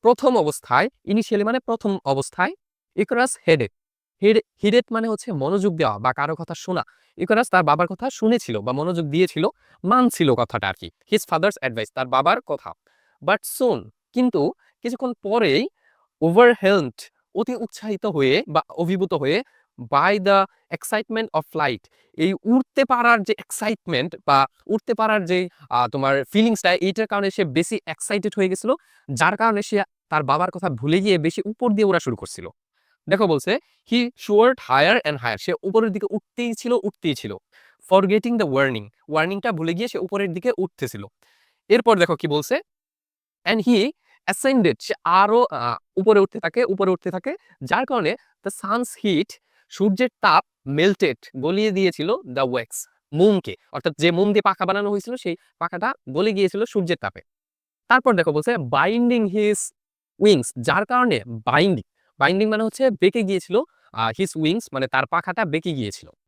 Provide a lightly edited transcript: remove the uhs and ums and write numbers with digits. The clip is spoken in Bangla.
প্রথম অবস্থায়, ইনিশিয়ালি মানে প্রথম অবস্থায়, ইকারাস হেডেড। হিডেড মানে হচ্ছে মনোযোগ দেওয়া বা কারো কথা শোনা। ইকারাস তার বাবার কথা শুনেছিল বা মনোযোগ দিয়েছিল, মানছিল কথাটা আরকি। হিজ ফাদার্স অ্যাডভাইস, তার বাবার কথা। বাট সুন, কিন্তু কিছুক্ষণ পরেই ওভারহেলমড, অতি উৎসাহিত হয়ে বা অভিভূত হয়ে by the excitement of flight, এই উড়তে পারার যে এক্সাইটমেন্ট বা উড়তে পারার যে তোমার ফিলিংসটা, এইটার কারণে সে বেশি এক্সাইটেড হয়ে গেছিল, যার কারণে সে তার বাবার কথা ভুলে গিয়ে বেশি উপর দিয়ে ওড়া শুরু করছিল। দেখো বলছে, হি সোয়ার্ড হায়ার অ্যান্ড হায়ার, সে উপরের দিকে উঠতেই ছিল উঠতেই ছিল। ফরগেটিং দ্য ওয়ার্নিং, ওয়ার্নিংটা ভুলে গিয়ে সে উপরের দিকে উঠতেছিল। এরপর দেখো কি বলছে, অ্যান্ড হি অ্যাসেন্ডেড, সে আরো উপরে উঠতে থাকে উপরে উঠতে থাকে, যার কারণে দ্য সানস হিট, সূর্যের তাপ, মেল্টেড, গলিয়ে দিয়েছিল দ্য ওয়্যাক্স, মোমকে। অর্থাৎ যে মোম দিয়ে পাখা বানানো হয়েছিল সেই পাখাটা গলে গিয়েছিল সূর্যের তাপে। তারপর দেখো বলছে বাইন্ডিং হিজ উইংস, যার কারণে বাইন্ডিং, বাইন্ডিং মানে হচ্ছে বেঁকে গিয়েছিল, হিজ উইংস মানে তার পাখাটা বেঁকে গিয়েছিল।